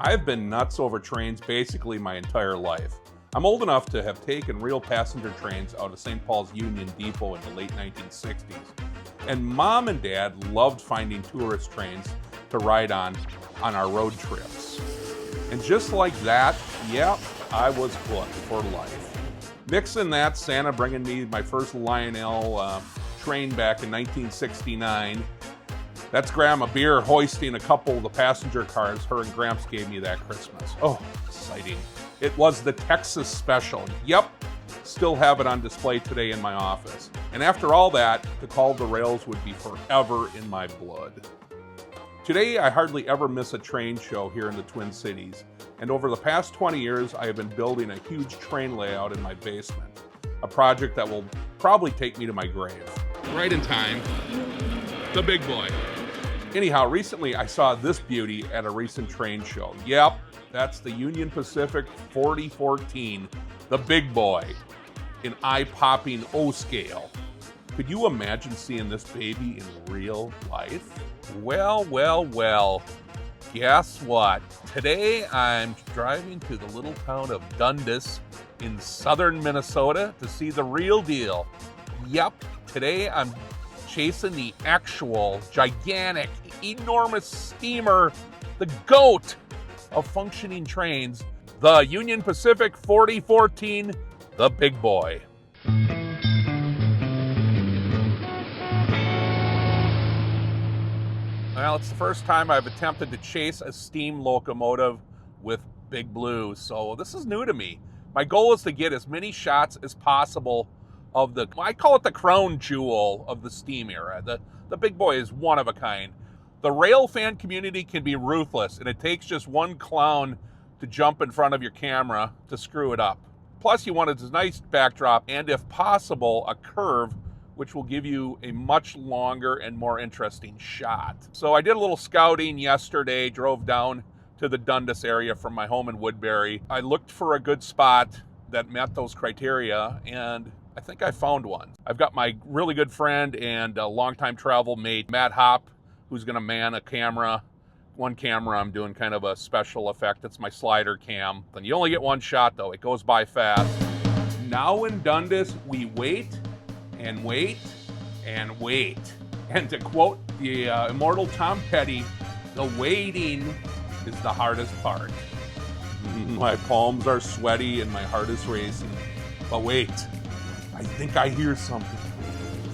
I've been nuts over trains basically my entire life. I'm old enough to have taken real passenger trains out of St. Paul's Union Depot in the late 1960s. And Mom and Dad loved finding tourist trains to ride on our road trips. And just like that, yep, I was hooked for life. Mix in that Santa bringing me my first Lionel train back in 1969. That's Grandma Beer hoisting a couple of the passenger cars her and Gramps gave me that Christmas. Oh, exciting. It was the Texas Special. Yep, still have it on display today in my office. And after all that, to call the rails would be forever in my blood. Today, I hardly ever miss a train show here in the Twin Cities. And over the past 20 years, I have been building a huge train layout in my basement. A project that will probably take me to my grave. Right in time, the big boy. Anyhow, recently I saw this beauty at a recent train show. Yep, that's the Union Pacific 4014, the big boy, in eye-popping O-scale. Could you imagine seeing this baby in real life? Well, well, well, guess what? Today I'm driving to the little town of Dundas in southern Minnesota to see the real deal. Yep, today I'm chasing the actual, gigantic, enormous steamer, the GOAT of functioning trains, the Union Pacific 4014, the big boy. Well, it's the first time I've attempted to chase a steam locomotive with Big Blue, so this is new to me. My goal is to get as many shots as possible of I call it the crown jewel of the steam era. The big boy is one of a kind. The rail fan community can be ruthless, and it takes just one clown to jump in front of your camera to screw it up. Plus, you want a nice backdrop, and if possible, a curve, which will give you a much longer and more interesting shot. So I did a little scouting yesterday, drove down to the Dundas area from my home in Woodbury. I looked for a good spot that met those criteria, and I think I found one. I've got my really good friend and a longtime travel mate, Matt Hopp, who's gonna man a camera. One camera, I'm doing kind of a special effect. It's my slider cam. And you only get one shot though, it goes by fast. Now in Dundas, we wait and wait and wait. And to quote the immortal Tom Petty, the waiting is the hardest part. My palms are sweaty and my heart is racing. But wait, I think I hear something.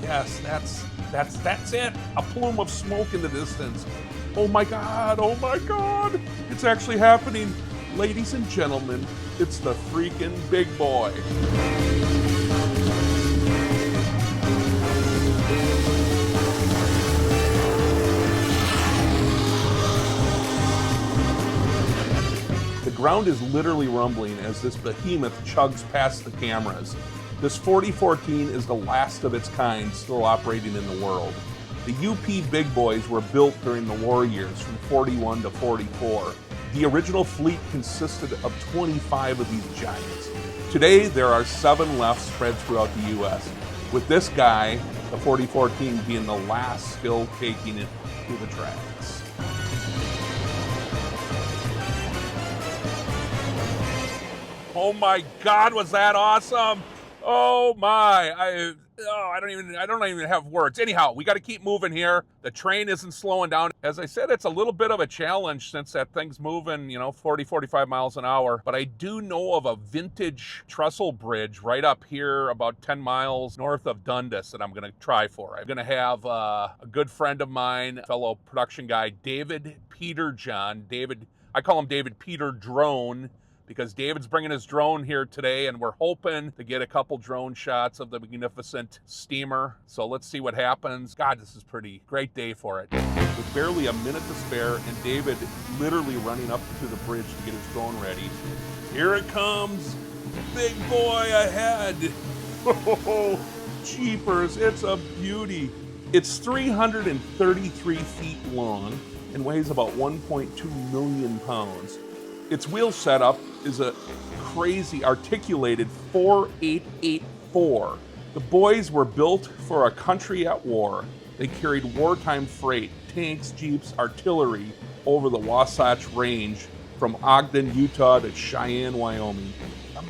Yes, that's it. A plume of smoke in the distance. Oh my God, oh my God. It's actually happening. Ladies and gentlemen, it's the freaking big boy. The ground is literally rumbling as this behemoth chugs past the cameras. This 4014 is the last of its kind still operating in the world. The UP Big Boys were built during the war years from 41 to 44. The original fleet consisted of 25 of these giants. Today, there are 7 left spread throughout the U.S., with this guy, the 4014, being the last still taking it to the tracks. Oh my God, was that awesome? Oh my, I don't even have words. Anyhow, we got to keep moving here. The train isn't slowing down. As I said, it's a little bit of a challenge since that thing's moving, 40, 45 miles an hour. But I do know of a vintage trestle bridge right up here about 10 miles north of Dundas that I'm going to try for. I'm going to have a good friend of mine, fellow production guy, David Peterjohn. I call him David Peter Drone, because David's bringing his drone here today, and we're hoping to get a couple drone shots of the magnificent steamer. So let's see what happens. God, this is pretty great day for it. With barely a minute to spare, and David literally running up to the bridge to get his drone ready. Here it comes, big boy ahead. Oh, jeepers, it's a beauty. It's 333 feet long and weighs about 1.2 million pounds. Its wheel setup is a crazy articulated 4884. The boys were built for a country at war. They carried wartime freight, tanks, jeeps, artillery over the Wasatch Range from Ogden, Utah to Cheyenne, Wyoming.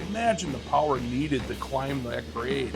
Imagine the power needed to climb that grade.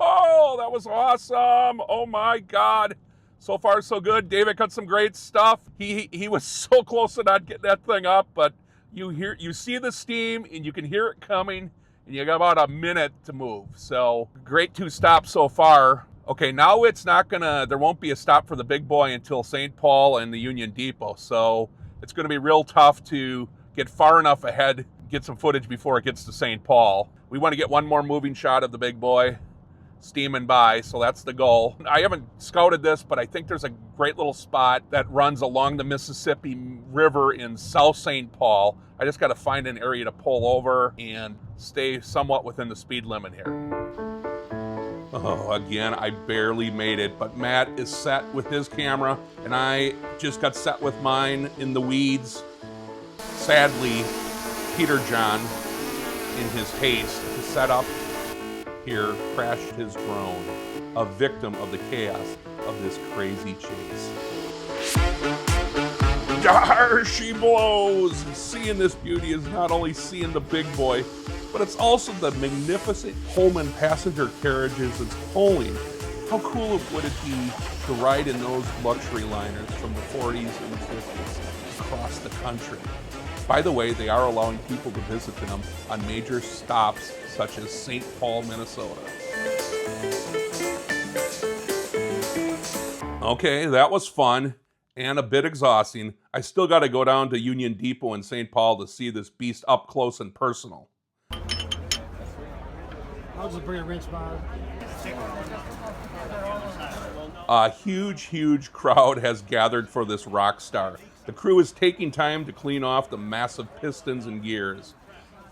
Oh, that was awesome. Oh my God. So far, so good. David got some great stuff. He was so close to not getting that thing up, but you see the steam and you can hear it coming, and you got about a minute to move. So great 2 stops so far. Okay, now there won't be a stop for the big boy until St. Paul and the Union Depot. So it's gonna be real tough to get far enough ahead, get some footage before it gets to St. Paul. We want to get one more moving shot of the big boy steaming by, so that's the goal. I haven't scouted this, but I think there's a great little spot that runs along the Mississippi River in South St. Paul. I just got to find an area to pull over and stay somewhat within the speed limit here. Oh, again, I barely made it, but Matt is set with his camera, and I just got set with mine in the weeds. Sadly, Peter John, in his haste to set up here, crashed his drone, a victim of the chaos of this crazy chase. Dar she blows! Seeing this beauty is not only seeing the big boy, but it's also the magnificent Pullman passenger carriages it's pulling. How cool would it be to ride in those luxury liners from the 40s and 50s across the country? By the way, they are allowing people to visit them on major stops such as St. Paul, Minnesota. Okay, that was fun and a bit exhausting. I still got to go down to Union Depot in St. Paul to see this beast up close and personal. I'll just bring a wrench by. A huge crowd has gathered for this rock star. The crew is taking time to clean off the massive pistons and gears.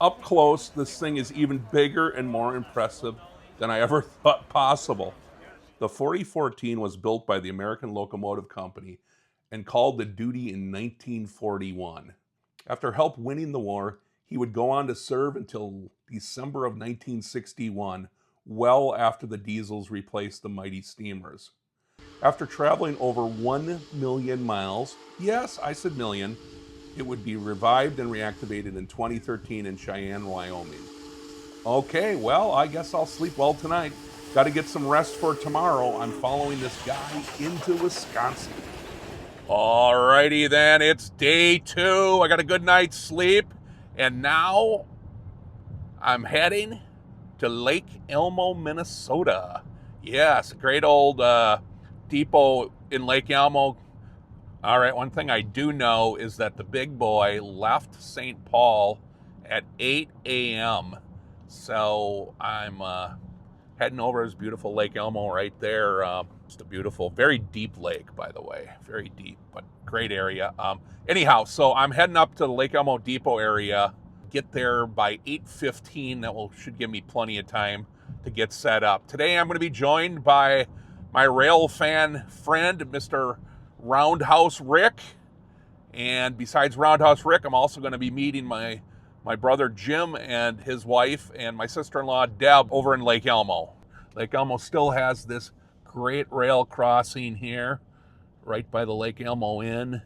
Up close, this thing is even bigger and more impressive than I ever thought possible. The 4014 was built by the American Locomotive Company and called to duty in 1941. After help winning the war, he would go on to serve until December of 1961, well after the diesels replaced the mighty steamers. After traveling over 1 million miles, yes, I said million, it would be revived and reactivated in 2013 in Cheyenne, Wyoming. Okay, well, I guess I'll sleep well tonight. Got to get some rest for tomorrow. I'm following this guy into Wisconsin. Alrighty then, it's day 2. I got a good night's sleep, and now I'm heading to Lake Elmo, Minnesota. Yes, great old depot in Lake Elmo. All right, one thing I do know is that the big boy left St. Paul at 8 a.m. So I'm heading over to this beautiful Lake Elmo right there. Just a beautiful, very deep lake, by the way. Very deep, but great area. Anyhow, so I'm heading up to the Lake Elmo Depot area. Get there by 8:15. That should give me plenty of time to get set up. Today I'm going to be joined by my rail fan friend, Mr. Roundhouse Rick. And besides Roundhouse Rick, I'm also going to be meeting my brother Jim and his wife and my sister-in-law Deb over in Lake Elmo. Lake Elmo still has this great rail crossing here right by the Lake Elmo Inn.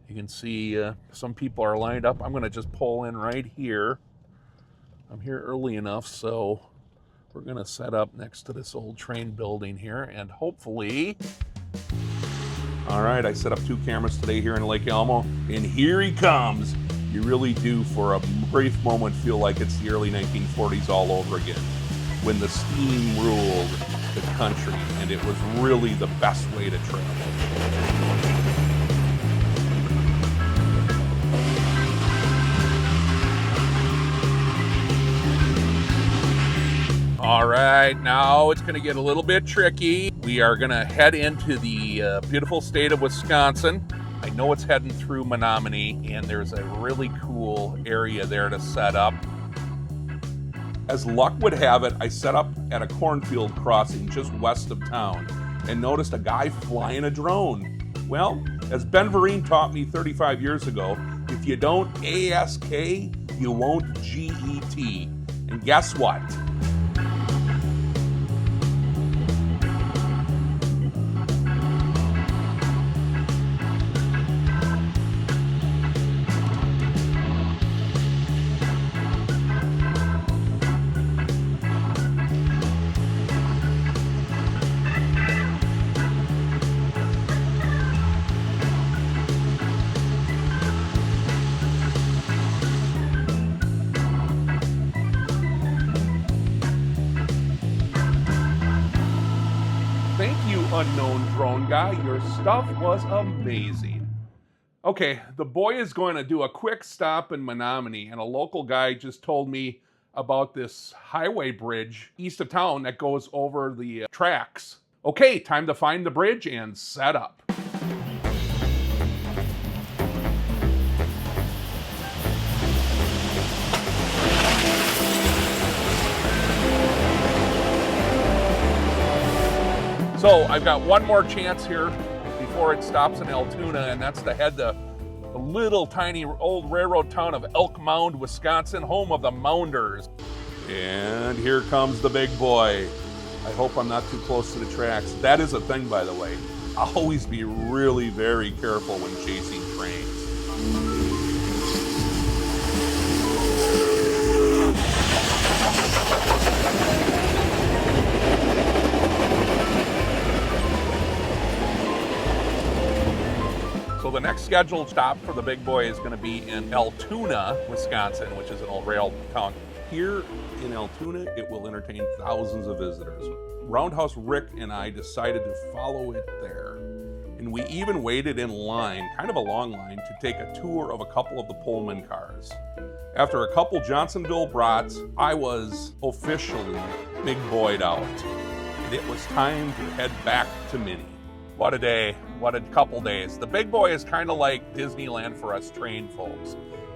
You can see some people are lined up. I'm going to just pull in right here. I'm here early enough, so we're going to set up next to this old train building here, and hopefully... All right, I set up 2 cameras today here in Lake Elmo, and here he comes. You really do, for a brief moment, feel like it's the early 1940s all over again, when the steam ruled the country, and it was really the best way to travel. All right, now it's going to get a little bit tricky. We are going to head into the beautiful state of Wisconsin. I know it's heading through Menominee, and there's a really cool area there to set up. As luck would have it, I set up at a cornfield crossing just west of town and noticed a guy flying a drone. Well, as Ben Vereen taught me 35 years ago, if you don't ASK, you won't GET. And guess what? unknown drone guy. Your stuff was amazing. Okay, the boy is going to do a quick stop in Menominee, and a local guy just told me about this highway bridge east of town that goes over the tracks. Okay, time to find the bridge and set up. So I've got one more chance here before it stops in Altoona, and that's to head to the little tiny old railroad town of Elk Mound, Wisconsin, home of the Mounders. And here comes the big boy. I hope I'm not too close to the tracks. That is a thing, by the way. Always be really very careful when chasing trains. So the next scheduled stop for the big boy is going to be in Altoona, Wisconsin, which is an old rail town. Here in Altoona, it will entertain thousands of visitors. Roundhouse Rick and I decided to follow it there. And we even waited in line, kind of a long line, to take a tour of a couple of the Pullman cars. After a couple Johnsonville brats, I was officially big boyed out. And it was time to head back to Minnie. What a day, what a couple days. The big boy is kind of like Disneyland for us train folks.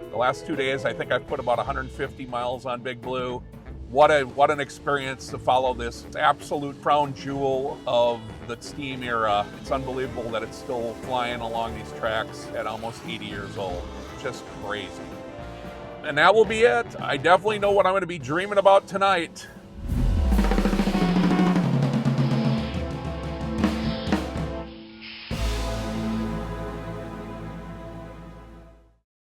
The last 2 days, I think I've put about 150 miles on Big Blue. What an experience to follow this absolute crown jewel of the steam era. It's unbelievable that it's still flying along these tracks at almost 80 years old. Just crazy. And that will be it. I definitely know what I'm going to be dreaming about tonight.